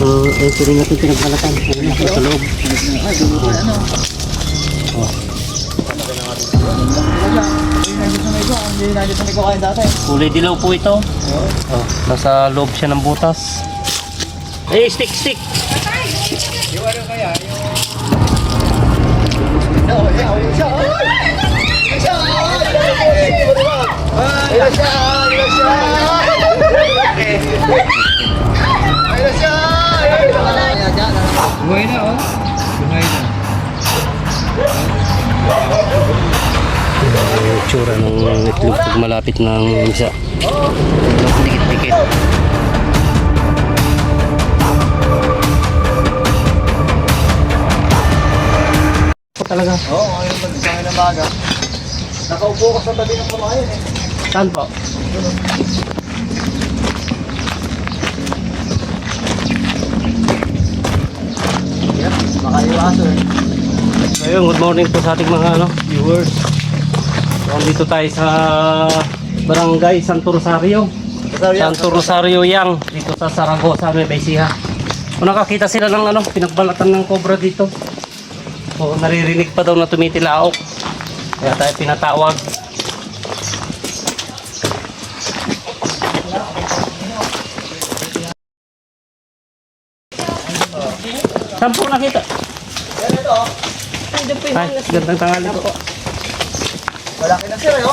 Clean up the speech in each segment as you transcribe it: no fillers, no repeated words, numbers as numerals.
So, ito rin natin pinagbalatan. Ayun, sa loob. Kulay dilaw po ito. Oh, nasa loob siya ng butas. Eh, stick, stick. Yung ano kaya, buhay na oh. Buhay na. Yung tsura ng itlog pag malapit ng isa. Dikit-dikit. Talaga? Oo, ngayon pag-isangin ng baga. Nakaupo ka sa tabi ng kumain eh. Saan po? Yan, makaiwaso eh. Ayun, good morning po sa ating mga viewers. So, dito tayo sa Barangay Santo Rosario. Santo Rosario Yang, dito sa Saragosa, Nueva Ecija. Kung nakakita sila ng pinagbalatan ng cobra dito. So, naririnig pa daw na tumitilaok. Kaya tayo pinatawag. Saan po nakita? Yan ito oh. Ay, gandang tangali po. Malaki na sir eh oh.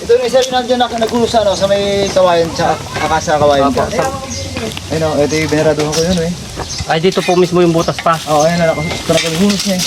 Ito yung isa rin nandiyan na nagulusa no, sa may kawayan, sa akasa kawayan ka. Ayun oh, ito yung binaraduhan ko yun eh. Ay, dito po mismo yung butas pa. Oo, ayun na, nakagulos niya eh.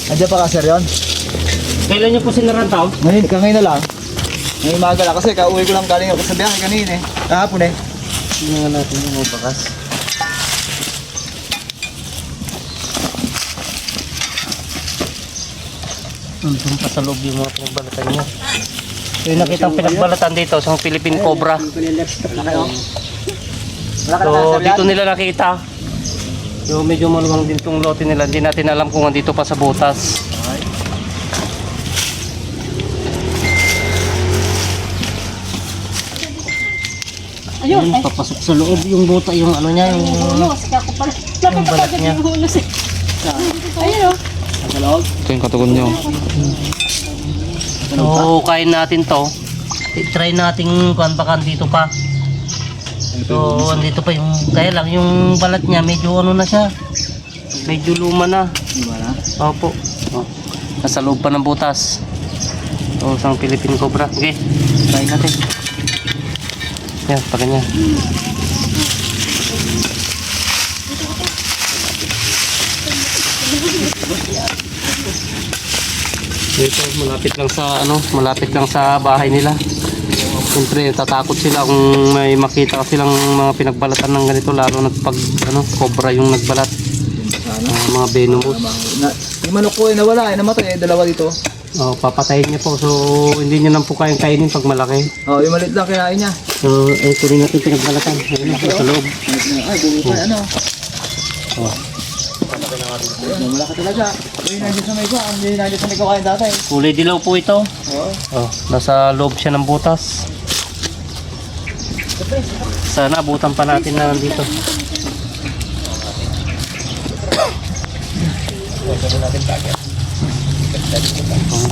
Andiyan pa ka sir yun? Kailan nyo po sinarantaw? Ngayon na lang. Ngayon maga lang kasi kauwi ko lang galing ako sa biyahe kanina eh. Kahapon eh. Tingnan nga natin yung bakas. Doon pa sa loob yung mga pinagbalatan niya. Yung nakitang pinagbalatan dito sa Philippine Cobra. So dito nila nakita. Yung medyo maluwang din itong lote nila. Hindi natin alam kung andito pa sa butas. Ayun, papasok sa loob yung buta, yung ano niya, yung balat niya. Ayun o. Ito yung katugon nyo. So kain natin to. I-try natin kung baka dito pa. So andito pa yung, kaya lang yung balat niya medyo ano na siya. Medyo luma na. Opo. Oh. Nasa loob pa ng butas. So isang Philippine Cobra. Okay, try natin. Yan, pa ganyan. Dito malapit lang sa bahay nila. Siyempre tatakot sila kung may makita silang mga pinagbalatan ng ganito, lalo na pag cobra yung nagbalat. Mga venomous. Yung manok ko ay nawala, ay namatay, dalawa dito. Oh, papatayin niya po. So hindi niya lang po kayang kainin pag malaki. Oh, yung maliit lang kinain niya. So ito rin natin pinagbalatan. Ayun na, sa loob. Ay, bumukay ano. Oh. Malaki talaga. Yung nandiyan sa may ko, yung nandiyan sa may kawain dati. Kulay dilaw po ito. Oo. Oh, nasa loob siya ng butas. Sana abutan pa natin na nandito.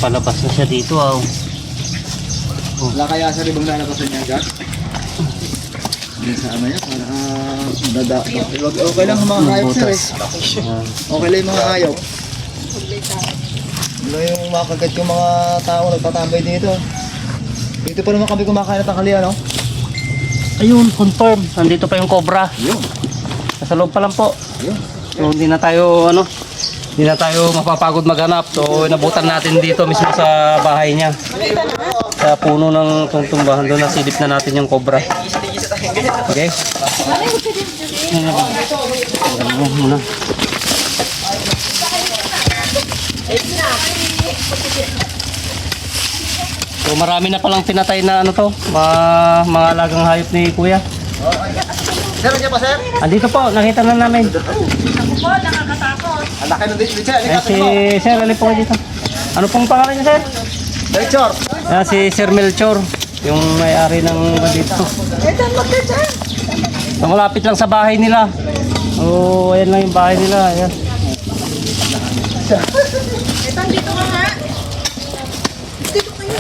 Palabas na siya dito. Wala kaya sa ribang lalabasan niya agad? Sa ano yan, para okay lang ang mga hayop sir eh. Okay lang yung mga hayop. Wala yung makagat yung mga tao nagtatambay dito. Dito pa naman kami kumakain at tanghalian, no? Ayun, confirm. Nandito pa yung cobra. Yun. Nasa loob pa lang po. Yun. So hindi na tayo mapapagod maghanap. So inabutan natin dito mismo sa bahay niya. Sa puno ng tungtumbahan doon, nasilip na natin yung cobra. Okay? Alam muna. So marami na palang pinatay na mga alagang hayop ni Kuya. Sir, nandiyan pa sir? Andito po, nakita na namin. Ako po, nakakatakot. Ang laki ng dito, sir. Eh, si Sir, alin po kayo dito? Ano pong pangalan niya, Sir? Lecture. Si Sir Melchor, yung may-ari ng dito. Ito, magka sir. So, malapit lang sa bahay nila. Oh, ayan lang yung bahay nila. Ayan. Ito, dito ka nga. Dito kayo.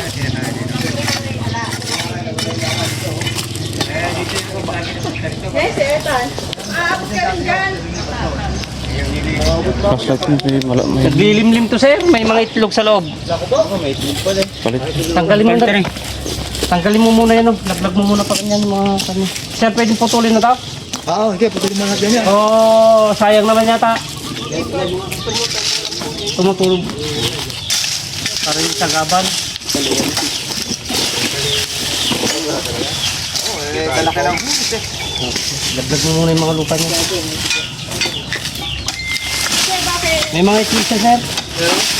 Yes, Etan. Aabot ka rin dyan. Flashlight mo, may Naglilimlim to sir, may mga itlog sa loob. palit. Tanggalin mo na. Tanggalin mo muna yan, oh. Laglag mo muna pa kanyan mga kanya. Sir, pwedeng putulin na to? Oo, okay, putulin mo natin yan. Oh, sayang naman yata. Tumutulog. Para yung sagaban. Kalaki lang. Laglag mo muna yung mga lupa niya. Sir, bakit? May mga itlog siya, sir.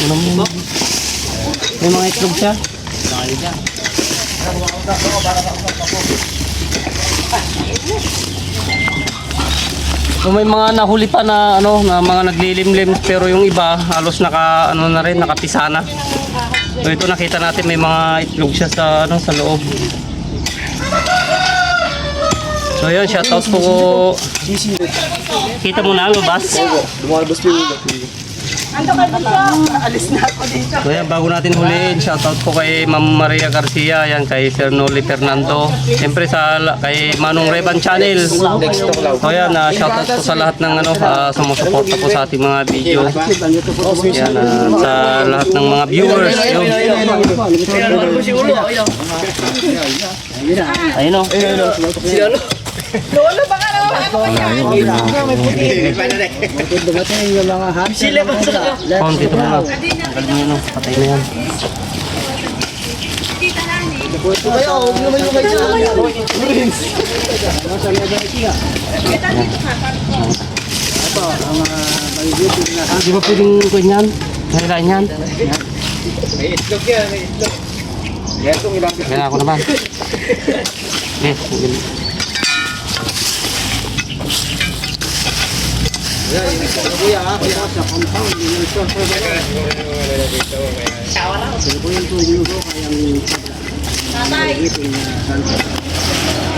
Ano mo? May mga itlog siya. So, may mga nahuli pa na ano na mga naglilimlim pero yung iba halos naka ano na rin nakapisa na. So ito nakita natin may mga itlog siya sa ano sa loob. So yun, shoutout po. Kita mo na lumabas. Lumalabas po yung Ando ka dito. Alis na ako dito. So yan, bago natin huliin, shoutout po kay Ma'am Maria Garcia, yan kay Sir Noli Fernando. Siyempre kay Manong Revan Channel. So yan, shoutout po sa lahat ng ano, sumusuporta po sa ating mga video. Yan, sa lahat ng mga viewers. Yun. Ayun o. Lolo, baka naman ako kaya. Konti ito muna. Tanggal mo yun o. Patay na yan. Kita na ni. Kaya, huwag naman yung kayo dyan. Kita dito ka. Di ba pwedeng kuhin yan? Nahilain yan? May itlog yan, may itlog. Yan itong ilang. Kaya ako naman. Okay. Yan, yung itlog na kuya ha. Kuya, sa compound. Tatay.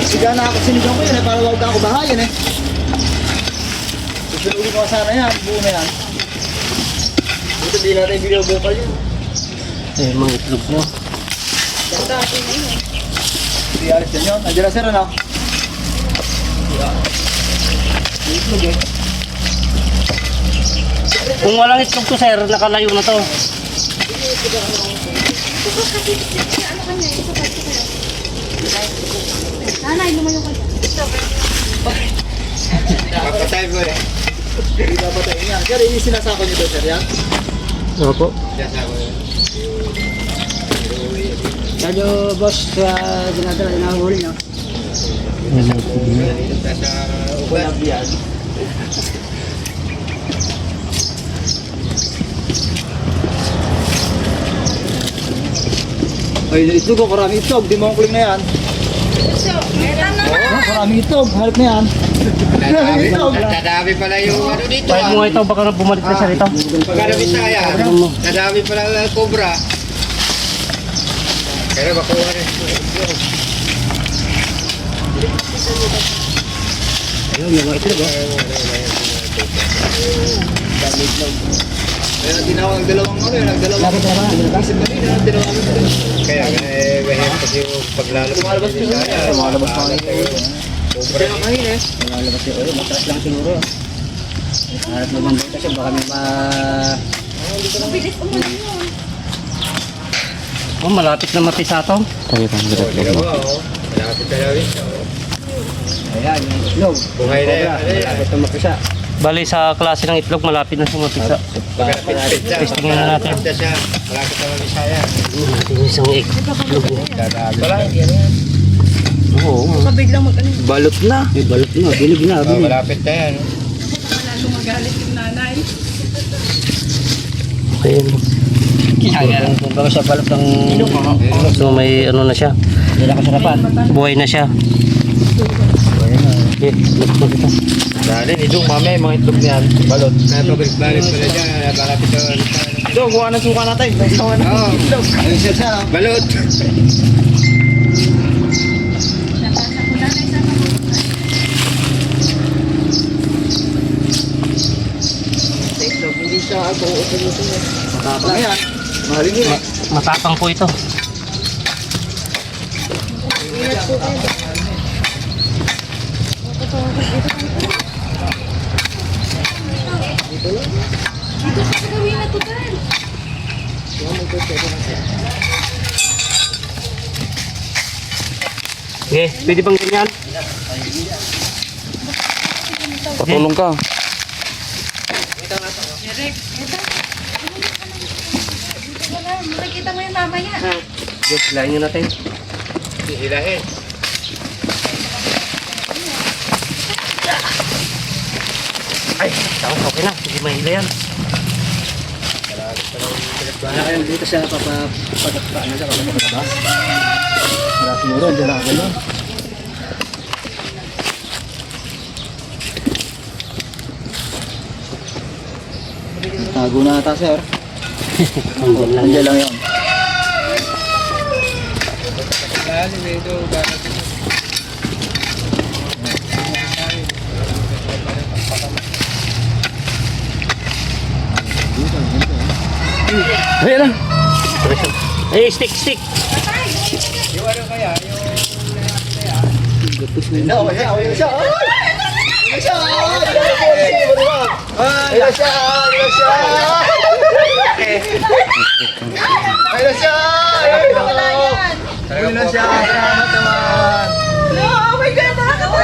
Siga na ako, sinigang ko yun eh, para wag ako bahayan eh. Susunugin ko sana yan, buo na yan. Buto di natin video bukal yun. Eh, mga itlog nyo. Hindi alis din yun. Nandiyan na sir ano? May itlog eh. Kung walang itlog to sir, nakalayo na to. Nanay, lumayo ka dyan. Papatay ko eh. Hindi papatayin yan. Sir, ini sinasako nyo to sir yan? Opo. Sinasako yun. Medyo boss, dinadala, inahuli no? Ukulab yan. Ay, itlog ko, karami itlog. Di mo ang kuling na yan. So, etan na nga. Oh, karami itlog. Halip na yan. Karami itlog. Nadami pala yung ano dito Kahit mo nga ito, baka bumalik na siya rito. Pagkano Bisaya, nadami pala ang cobra. Pero makuha rin. Ayun, yung mga itlog Kaya tinawag ng dalawang ano yun, nagdalawang isip na rin, dalawang Kaya mahirap kasi yung paglalabas lumalabas ng ko Bisaya. lumalabas pa ngayon. Cobra. Lalabas yung oil, matras lang siguro. Harap naman dito siya, baka may Bilis umulan yun. Oh, malapit na mapisa to. Tayo pang direct Tingnan log mo, mo. malapit na lang. Ayan, yung itlog. Buhay na yan. Malapit na mapisa. Bali sa klase ng itlog, malapit na siya mapisa. Pagkapit siya. Testing na natin. Malapit na siya. Malapit na lang Bisaya. Yung isang itlog. Dadami pala. Oo. Mabiglang mag-ano. Balot na. May balot na, bilog na. Oh, malapit na yan. Lalo magalit yung nanay. Ayan. Kaya, kung bago siya balot ng So may ano na siya. hindi na kasarapan. Buhay na siya. Okay, itlog ito. Dali, idong mamay, mga itlog niyan. Balot. Pabalik-balik pala dyan. Malapit na lang. Ito, kuha ng suka natin. Oo. Ayun siya siya. Balot. Napasa ko nanay sa mga. Matapang yan. Mahalin yun eh. Matapang po ito. Dito sa gawin na to, Dan. Okay, pwede bang ganyan? Patulong ka. Makikita mo yung mamaya. Okay, hilahin nyo natin. Hilahin. Ay, tapos okay na. Hindi mahila yan. Wala kayo dito sa papadaktaan na sa kapatid. Wala siguro, hindi lang gano'n. Tago na ata, sir. Nandiyan lang yun. Lalim ito. Bakit ito? Ayan na. Eh, stick. Yung ano kaya? No, siya. Ayun siya. Ayun siya. Ayun siya. Wala yan. Ayun siya. Salamat naman. No, oh my God, nakakatawa.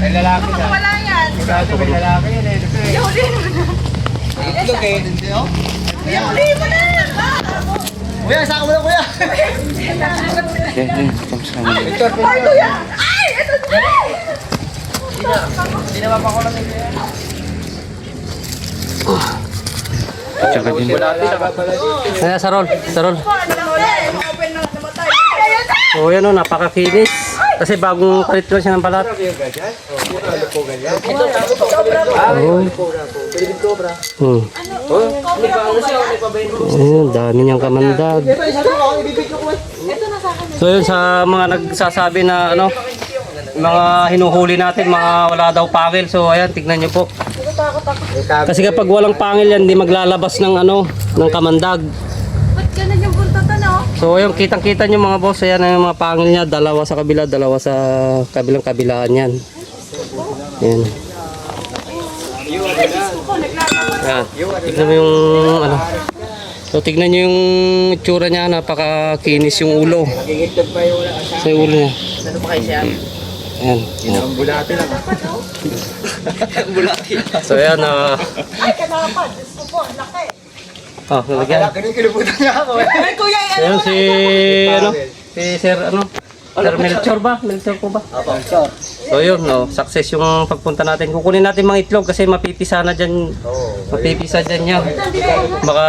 May lalaki na. Wala yan. Sigurado may lalaki yan eh. Huli mo na. Itlog eh. Hindi oh. Huli mo na. Kuya, saka mo na kuya. Tapos ka na. Ay, kuya. Ay, ito na. Tsaka din. Kaya sarol. Open na namatay. Ayan na. So yan o, napakakinis. Kasi bagong palit ko siya ng balat. Oh. Ayun, dami niyang kamandag. So yun, sa mga nagsasabi na ano, mga hinuhuli natin, mga wala daw pangil. So ayan, tignan niyo po. Kasi kapag walang pangil yan, hindi maglalabas ng ano, ng kamandag. Ba't ganun yung buntotan, no? So ayun, kitang-kita nyo mga boss, ayan ang mga pangil niya, dalawa sa kabila, dalawa sa kabilang kabilaan yan. Ayan. Ayan. Tignan mo yung ano. So tignan nyo yung itsura niya, napakakinis yung ulo. Sa yung ulo niya. Ayan. Ang bulate lang. So ayan, Ay, kanapan. Gusto po, laki. lalagyan. Kinikilubutan niya ako eh. Ay, kuya, yan. Ayan si, ano, si Sir, ano, Sir Melchor ba? Melchor po ba? Sure. So yun, no, success yung pagpunta natin. Kukunin natin mga itlog kasi mapipisa na dyan. Mapipisa dyan yan. Baka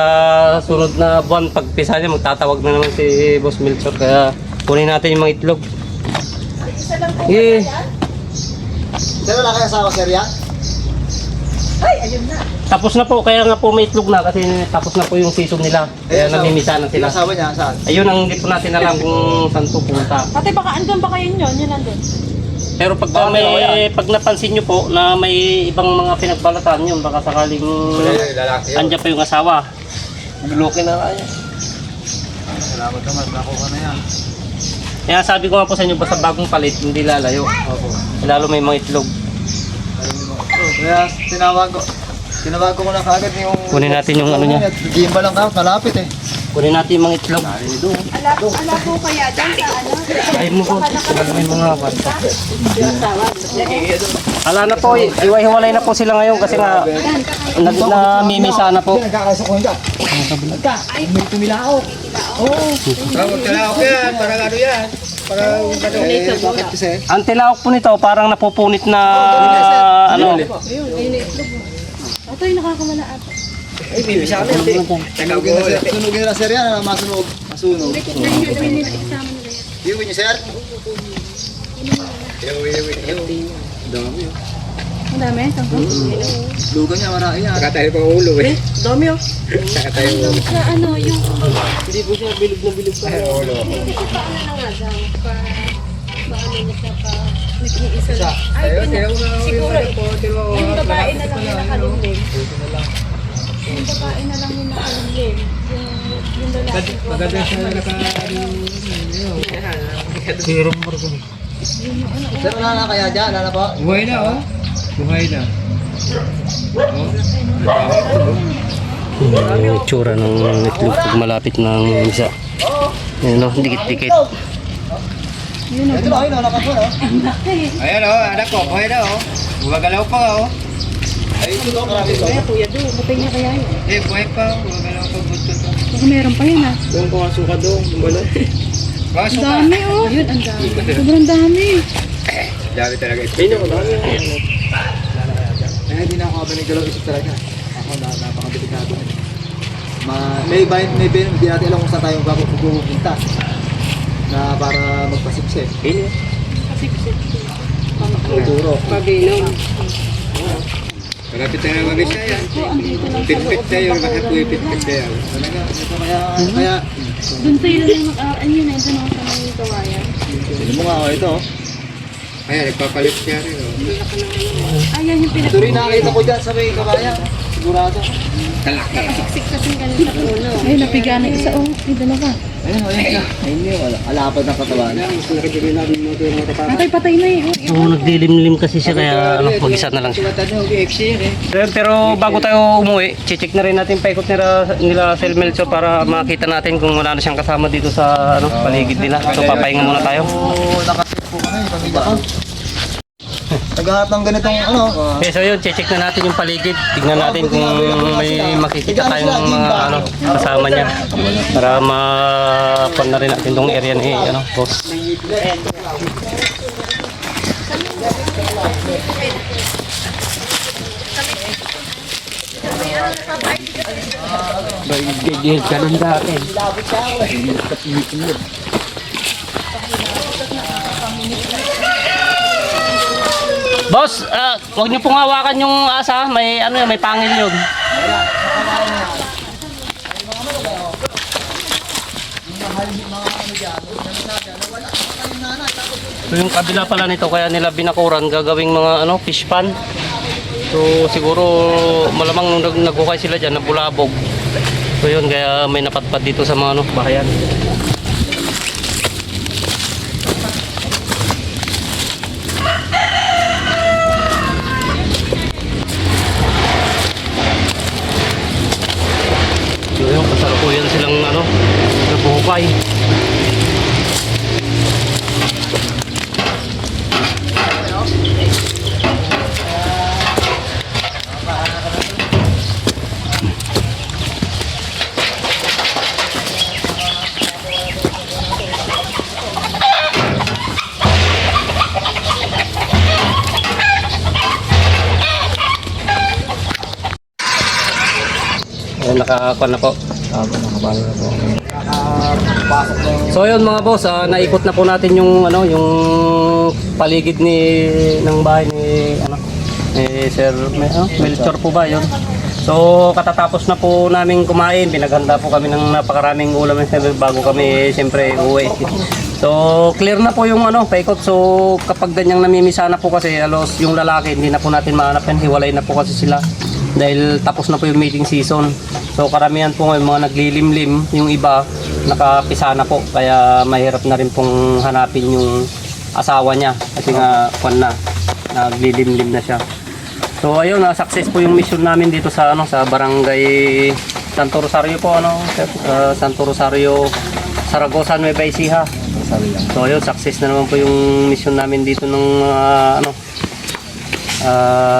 sunod na buwan, pagpisa niya, magtatawag na naman si Boss Melchor. Kaya kunin natin yung mga itlog. Isa lang po. Yeah. Sir, wala kayo asawa, sir, yan? Ay, ayun na. Tapos na po, kaya nga po may itlog na kasi tapos na po yung season nila. Kaya namimisa na Yung sila. asawa niya, saan? Ayun ang hindi po natin alam kung saan po punta. Pati baka andun ba kayo yun? Yun andun. Pero pag pag napansin nyo po na may ibang mga pinagbalatan yun, baka sakaling Lalaki yun. andyan pa yung asawa. Lulukin na kaya. Salamat naman, nakuha na yan. Kaya sabi ko nga po sa inyo, basta bagong palit, hindi lalayo. Lalo may mga itlog. Kaya tinawag ko na kagad yung... Kunin natin yung ano niya. Gimba lang ka, malapit eh. Kunin natin yung mga itlog. Ala po kaya dyan sa ano? Ay mo po, may mga basta. Ala na po, iwa-hiwalay na po sila ngayon kasi nga namimisa na po. Nagkakaso ko yun ka. Ay, may tumilao. Oo. Tawag talaga yan. Para ano yan. Para Bakit kasi? Ang tilaok po nito parang napupunit na ano. Ito yung nakakamala ata. Sunugin na sir yan, masunog. Masunog. Inumin nila, isama nila yan. Iuwi niyo sir? Ang dami, tangkong. Lugan niya, marami yan. Nakatayo pang ulo eh. Dami oh. Nakatayo pang Sa ano, yung... Hindi po siya bilog na bilog pa. ulo. Paano na nga daw? Paano na siya pa... Nag-iisa lang. Ay, Ayun, tinaw na siguro. po. Yung babae na lang yung nakalungling. Yung babae na lang yung nakalimlim. Yung lalaki po. Maganda siya naka... Sir, wala na kaya dyan? Wala na po? Buhay na, oh. Buhay na. Yung itsura ng itlog pag malapit ng isa. Ayan o, dikit-dikit. Ito na, ayun, lakas mo, no? Ayan, oh. Anak ko, buhay na, oh. Gumagalaw pa, oh. Ay, ito, marami ito. Kuya Do, batay niya kaya yun. Eh, buhay pa. Gumagalaw pa, buto to. Baka meron pa yan ah. Doon ko ang suka doon. Balot. Ang dami oh. Yun, ang dami. Sobrang dami. Dami talaga ito. Ayun ako, dami. Kaya hindi na ako abanigalaw isip talaga. Ako na napakadelikado. Hindi natin alam kung saan tayo pupunta na para magpasipsip. Ayun, Siguro. Pag-inom. Malapit na naman isa yan. Pitpit tayo, makapuyipit tayo. Talaga, ito kaya, Doon sa ilan yung ano yun eh. Doon ako sa mga kawayan. sino mo nga, ito. Ayan, nagpapalit siya rin, oh. Ayan yung Ito rin nakakita ko dyan sa may kabayan. Sigurado. pinakasiksik kasi ganun sa puno. Ay, napiga na isa oh. Ay, dalawa. Ayun, ayun siya. Ayun yun, alapad ng katawan. Patay, patay na eh. So, nagdilimlim kasi siya kaya ano, mag-isa na lang siya. Pero bago tayo umuwi, check na rin natin paikot nila Sel Melchor para makita natin kung wala na siyang kasama dito sa ano, paligid nila. So papahinga muna tayo. Oo, nakasip po kami, pamilya ko. Naghahanap ng ganitong ano. Okay, so yun, check na natin yung paligid. Tignan natin kung may makikita tayong mga ano, kasama niya. Para ma-pon na rin natin tong area ni ano, boss. Gigil ka ng dati. Boss, huwag niyo pong hawakan yung asa, may ano yun, may pangil yun. So yung kabila pala nito kaya nila binakuran gagawing mga ano, fish pan. So siguro malamang nung naghukay sila diyan nabulabog. So yun kaya may napatpad dito sa mga ano, bahayan. So yun, kasalukuyan silang ano, naghuhukay. Ayun, nakakuha na po. Nakabalo na po. Nakapasok ng... So yun mga boss, naikot na po natin yung ano, yung paligid ng bahay ni ano, ni Sir Melchor po ba yun. So katatapos na po namin kumain, pinaghanda po kami ng napakaraming ulam bago kami siyempre uwi. So clear na po yung ano, paikot. So kapag ganyang namimisa na po kasi alos yung lalaki, hindi na po natin mahanap yan, hiwalay na po kasi sila. Dahil tapos na po yung mating season. So karamihan po ngayon mga naglilimlim, yung iba nakapisa na po. Kaya mahirap na rin pong hanapin yung asawa niya. Kasi nga naglilimlim na siya. So ayun, success po yung mission namin dito sa ano, sa barangay Santo Rosario po, ano, Santo Rosario, Saragosa, Nueva Ecija. So ayun, success na naman po yung mission namin dito ng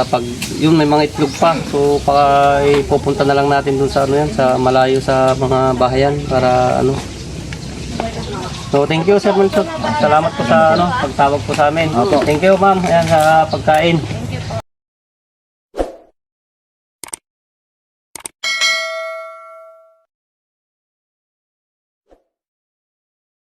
pag yun may mga itlog pa, so ipupunta na lang natin dun sa ano yan, sa malayo sa mga bahayan para ano. So thank you Sir Melchor, salamat po sa ano, pagtawag po sa amin. Thank you ma'am, ayan sa pagkain.